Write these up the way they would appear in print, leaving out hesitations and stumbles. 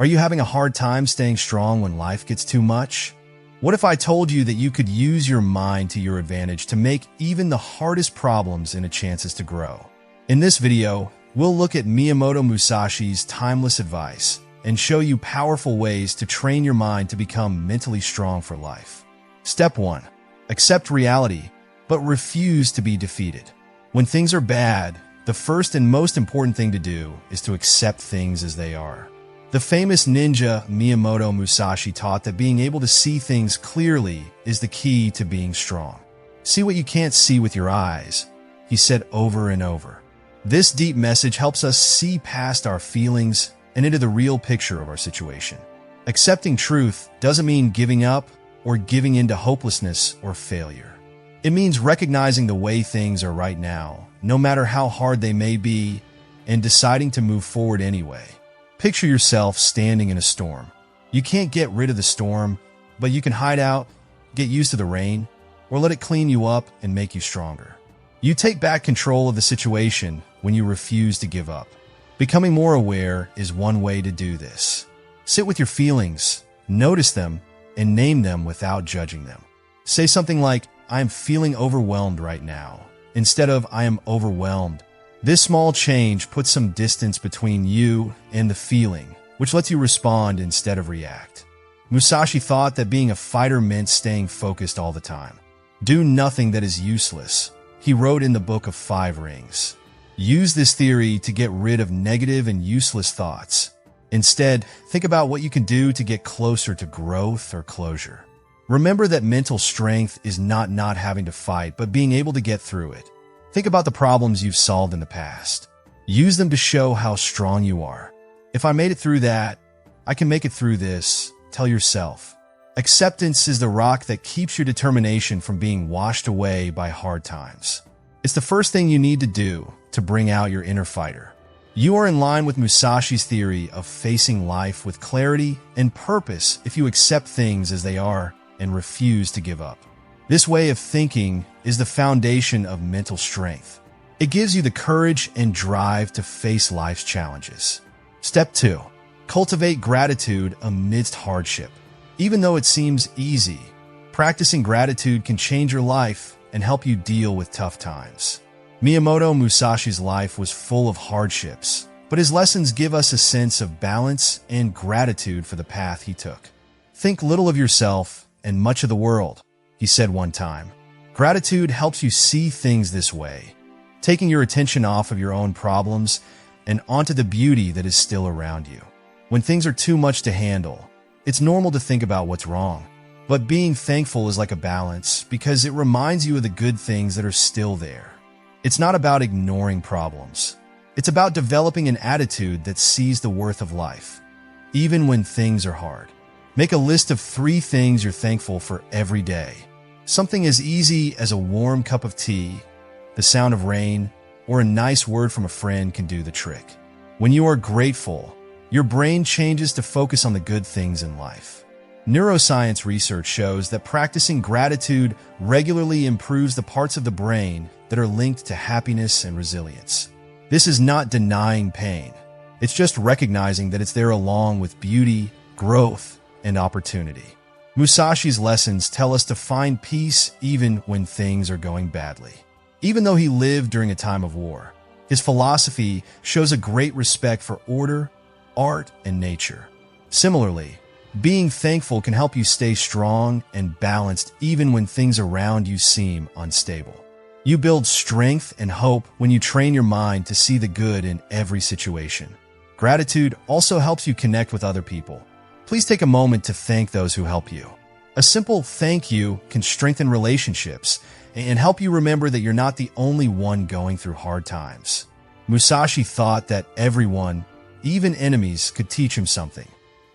Are you having a hard time staying strong when life gets too much? What if I told you that you could use your mind to your advantage to make even the hardest problems into chances to grow? In this video, we'll look at Miyamoto Musashi's timeless advice and show you powerful ways to train your mind to become mentally strong for life. Step 1. Accept reality, but refuse to be defeated. When things are bad, the first and most important thing to do is to accept things as they are. The famous ninja Miyamoto Musashi taught that being able to see things clearly is the key to being strong. See what you can't see with your eyes, he said over and over. This deep message helps us see past our feelings and into the real picture of our situation. Accepting truth doesn't mean giving up or giving in to hopelessness or failure. It means recognizing the way things are right now, no matter how hard they may be, and deciding to move forward anyway. Picture yourself standing in a storm. You can't get rid of the storm, but you can hide out, get used to the rain, or let it clean you up and make you stronger. You take back control of the situation when you refuse to give up. Becoming more aware is one way to do this. Sit with your feelings, notice them, and name them without judging them. Say something like, "I am feeling overwhelmed right now," instead of "I am overwhelmed." This small change puts some distance between you and the feeling, which lets you respond instead of react. Musashi thought that being a fighter meant staying focused all the time. Do nothing that is useless, he wrote in the Book of 5 Rings. Use this theory to get rid of negative and useless thoughts. Instead, think about what you can do to get closer to growth or closure. Remember that mental strength is not having to fight, but being able to get through it. Think about the problems you've solved in the past. Use them to show how strong you are. If I made it through that, I can make it through this, tell yourself. Acceptance is the rock that keeps your determination from being washed away by hard times. It's the first thing you need to do to bring out your inner fighter. You are in line with Musashi's theory of facing life with clarity and purpose if you accept things as they are and refuse to give up. This way of thinking is the foundation of mental strength. It gives you the courage and drive to face life's challenges. Step 2. Cultivate gratitude amidst hardship. Even though it seems easy, practicing gratitude can change your life and help you deal with tough times. Miyamoto Musashi's life was full of hardships, but his lessons give us a sense of balance and gratitude for the path he took. Think little of yourself and much of the world, he said one time. Gratitude helps you see things this way, taking your attention off of your own problems and onto the beauty that is still around you. When things are too much to handle, it's normal to think about what's wrong. But being thankful is like a balance because it reminds you of the good things that are still there. It's not about ignoring problems. It's about developing an attitude that sees the worth of life, even when things are hard. Make a list of 3 things you're thankful for every day. Something as easy as a warm cup of tea, the sound of rain, or a nice word from a friend can do the trick. When you are grateful, your brain changes to focus on the good things in life. Neuroscience research shows that practicing gratitude regularly improves the parts of the brain that are linked to happiness and resilience. This is not denying pain. It's just recognizing that it's there along with beauty, growth, and opportunity. Musashi's lessons tell us to find peace even when things are going badly. Even though he lived during a time of war, his philosophy shows a great respect for order, art, and nature. Similarly, being thankful can help you stay strong and balanced even when things around you seem unstable. You build strength and hope when you train your mind to see the good in every situation. Gratitude also helps you connect with other people. Please take a moment to thank those who help you. A simple thank you can strengthen relationships and help you remember that you're not the only one going through hard times. Musashi thought that everyone, even enemies, could teach him something.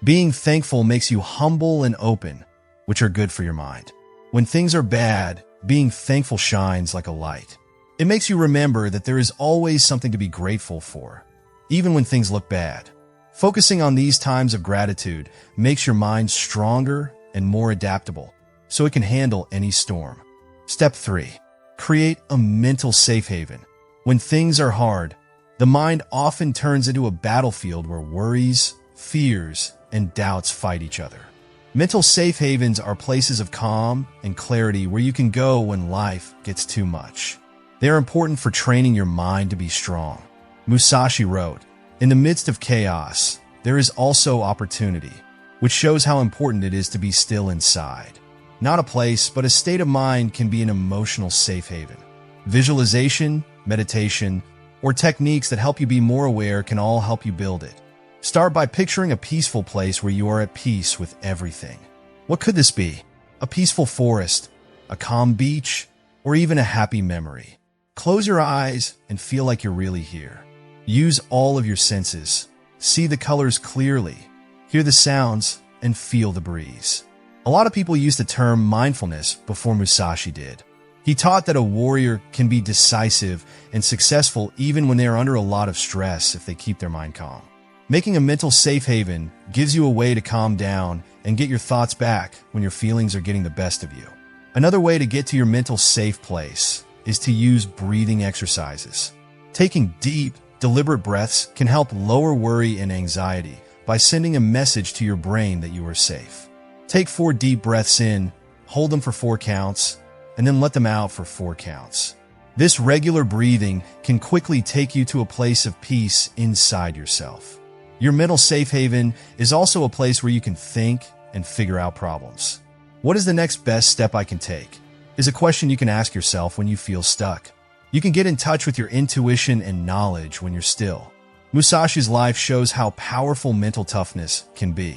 Being thankful makes you humble and open, which are good for your mind. When things are bad, being thankful shines like a light. It makes you remember that there is always something to be grateful for, even when things look bad. Focusing on these times of gratitude makes your mind stronger and more adaptable, so it can handle any storm. Step 3. Create a mental safe haven. When things are hard, the mind often turns into a battlefield where worries, fears, and doubts fight each other. Mental safe havens are places of calm and clarity where you can go when life gets too much. They are important for training your mind to be strong. Musashi wrote, "In the midst of chaos, there is also opportunity," which shows how important it is to be still inside. Not a place, but a state of mind can be an emotional safe haven. Visualization, meditation, or techniques that help you be more aware can all help you build it. Start by picturing a peaceful place where you are at peace with everything. What could this be? A peaceful forest, a calm beach, or even a happy memory. Close your eyes and feel like you're really here. Use all of your senses. See the colors clearly, hear the sounds, and feel the breeze. A lot of people use the term mindfulness before Musashi did. He taught that a warrior can be decisive and successful even when they are under a lot of stress if they keep their mind calm. Making a mental safe haven gives you a way to calm down and get your thoughts back when your feelings are getting the best of you. Another way to get to your mental safe place is to use breathing exercises. Taking deep, deliberate breaths can help lower worry and anxiety by sending a message to your brain that you are safe. Take 4 deep breaths in, hold them for 4 counts, and then let them out for 4 counts. This regular breathing can quickly take you to a place of peace inside yourself. Your mental safe haven is also a place where you can think and figure out problems. What is the next best step I can take? Is a question you can ask yourself when you feel stuck. You can get in touch with your intuition and knowledge when you're still. Musashi's life shows how powerful mental toughness can be.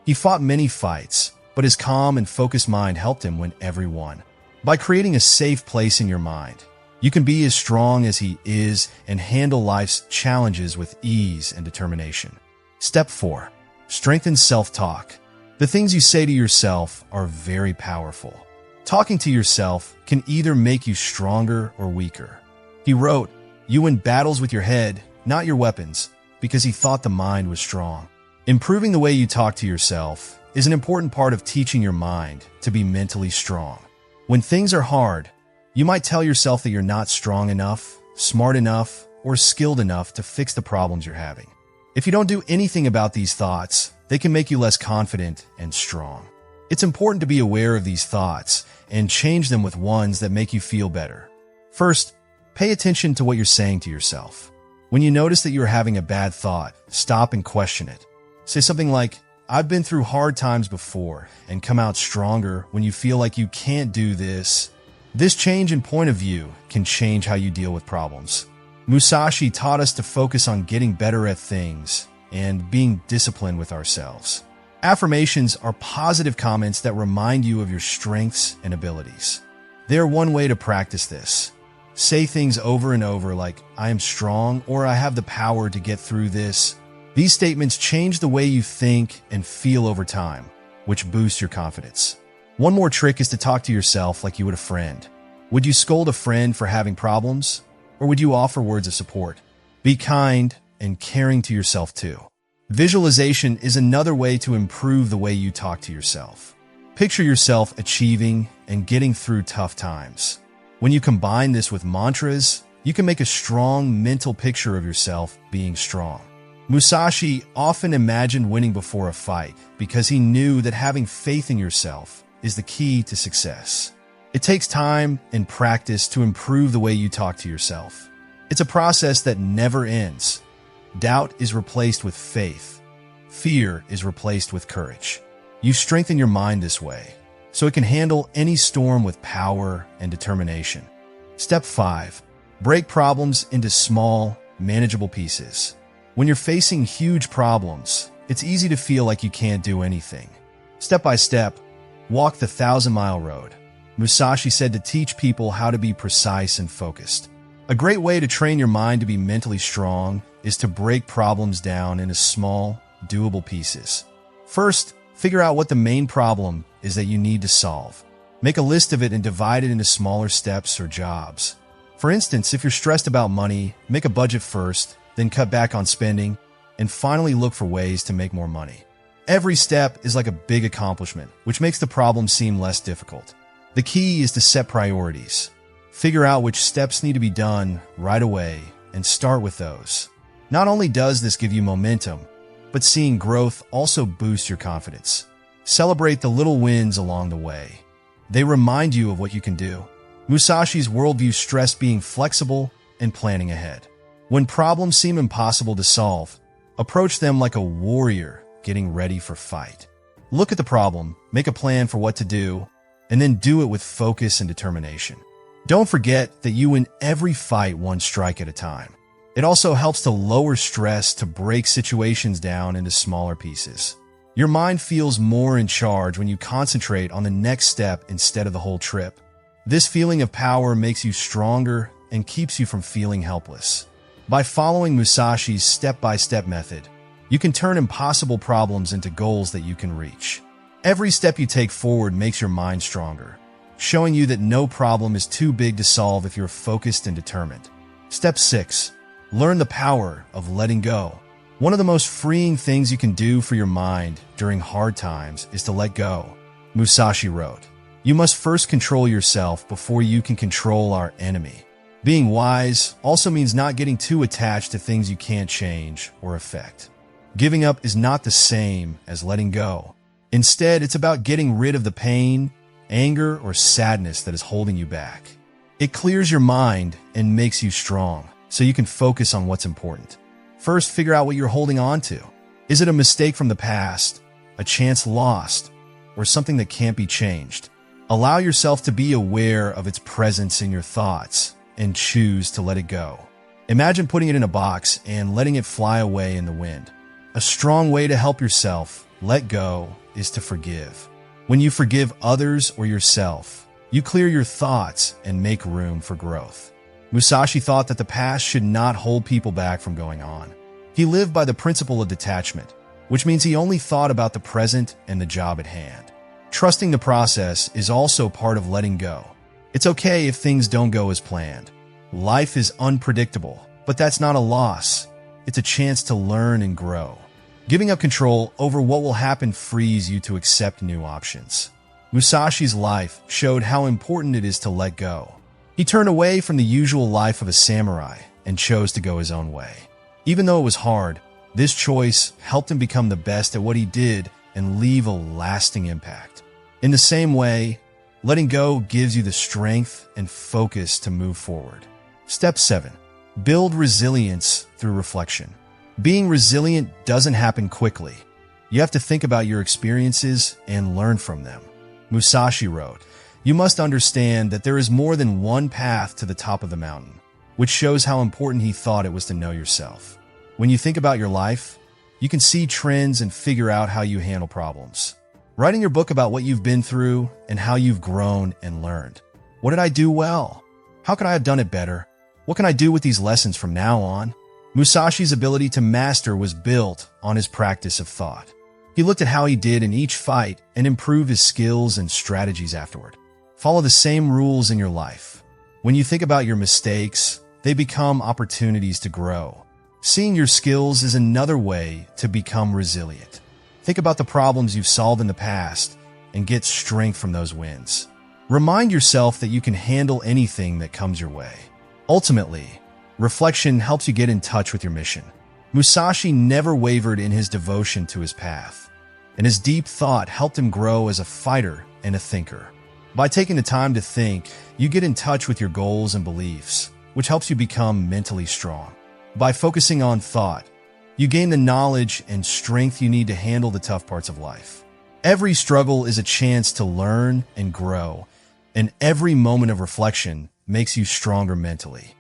He fought many fights, but his calm and focused mind helped him win every one. By creating a safe place in your mind, you can be as strong as he is and handle life's challenges with ease and determination. Step 4. Strengthen self-talk. The things you say to yourself are very powerful. Talking to yourself can either make you stronger or weaker. He wrote, "You win battles with your head, not your weapons," because he thought the mind was strong. Improving the way you talk to yourself is an important part of teaching your mind to be mentally strong. When things are hard, you might tell yourself that you're not strong enough, smart enough, or skilled enough to fix the problems you're having. If you don't do anything about these thoughts, they can make you less confident and strong. It's important to be aware of these thoughts and change them with ones that make you feel better. First, pay attention to what you're saying to yourself. When you notice that you're having a bad thought, stop and question it. Say something like, "I've been through hard times before and come out stronger." When you feel like you can't do this, this change in point of view can change how you deal with problems. Musashi taught us to focus on getting better at things and being disciplined with ourselves. Affirmations are positive comments that remind you of your strengths and abilities. They are one way to practice this. Say things over and over like, "I am strong," or "I have the power to get through this." These statements change the way you think and feel over time, which boosts your confidence. One more trick is to talk to yourself like you would a friend. Would you scold a friend for having problems? Or would you offer words of support? Be kind and caring to yourself too. Visualization is another way to improve the way you talk to yourself. Picture yourself achieving and getting through tough times. When you combine this with mantras, you can make a strong mental picture of yourself being strong. Musashi often imagined winning before a fight because he knew that having faith in yourself is the key to success. It takes time and practice to improve the way you talk to yourself. It's a process that never ends. Doubt is replaced with faith. Fear is replaced with courage. You strengthen your mind this way, so it can handle any storm with power and determination. Step 5. Break problems into small, manageable pieces. When you're facing huge problems, it's easy to feel like you can't do anything. Step by step, walk the 1,000-mile road. Musashi said to teach people how to be precise and focused. A great way to train your mind to be mentally strong is to break problems down into small, doable pieces. First, figure out what the main problem is that you need to solve. Make a list of it and divide it into smaller steps or jobs. For instance, if you're stressed about money, make a budget first, then cut back on spending, and finally look for ways to make more money. Every step is like a big accomplishment, which makes the problem seem less difficult. The key is to set priorities. Figure out which steps need to be done right away and start with those. Not only does this give you momentum, but seeing growth also boosts your confidence. Celebrate the little wins along the way. They remind you of what you can do. Musashi's worldview stressed being flexible and planning ahead. When problems seem impossible to solve, approach them like a warrior getting ready for fight. Look at the problem, make a plan for what to do, and then do it with focus and determination. Don't forget that you win every fight one strike at a time. It also helps to lower stress to break situations down into smaller pieces. Your mind feels more in charge when you concentrate on the next step instead of the whole trip. This feeling of power makes you stronger and keeps you from feeling helpless. By following Musashi's step-by-step method, you can turn impossible problems into goals that you can reach. Every step you take forward makes your mind stronger, showing you that no problem is too big to solve if you're focused and determined. Step 6. Learn the power of letting go. One of the most freeing things you can do for your mind during hard times is to let go. Musashi wrote, "You must first control yourself before you can control our enemy." Being wise also means not getting too attached to things you can't change or affect. Giving up is not the same as letting go. Instead, it's about getting rid of the pain, anger, or sadness that is holding you back. It clears your mind and makes you strong, so you can focus on what's important. First, figure out what you're holding on to. Is it a mistake from the past, a chance lost, or something that can't be changed? Allow yourself to be aware of its presence in your thoughts and choose to let it go. Imagine putting it in a box and letting it fly away in the wind. A strong way to help yourself let go is to forgive. When you forgive others or yourself, you clear your thoughts and make room for growth. Musashi thought that the past should not hold people back from going on. He lived by the principle of detachment, which means he only thought about the present and the job at hand. Trusting the process is also part of letting go. It's okay if things don't go as planned. Life is unpredictable, but that's not a loss. It's a chance to learn and grow. Giving up control over what will happen frees you to accept new options. Musashi's life showed how important it is to let go. He turned away from the usual life of a samurai and chose to go his own way. Even though it was hard, this choice helped him become the best at what he did and leave a lasting impact. In the same way, letting go gives you the strength and focus to move forward. Step 7. Build resilience through reflection. Being resilient doesn't happen quickly. You have to think about your experiences and learn from them. Musashi wrote, "You must understand that there is more than one path to the top of the mountain," which shows how important he thought it was to know yourself. When you think about your life, you can see trends and figure out how you handle problems. Writing your book about what you've been through and how you've grown and learned. What did I do well? How could I have done it better? What can I do with these lessons from now on? Musashi's ability to master was built on his practice of thought. He looked at how he did in each fight and improved his skills and strategies afterward. Follow the same rules in your life. When you think about your mistakes, they become opportunities to grow. Seeing your skills is another way to become resilient. Think about the problems you've solved in the past and get strength from those wins. Remind yourself that you can handle anything that comes your way. Ultimately, reflection helps you get in touch with your mission. Musashi never wavered in his devotion to his path, and his deep thought helped him grow as a fighter and a thinker. By taking the time to think, you get in touch with your goals and beliefs, which helps you become mentally strong. By focusing on thought, you gain the knowledge and strength you need to handle the tough parts of life. Every struggle is a chance to learn and grow, and every moment of reflection makes you stronger mentally.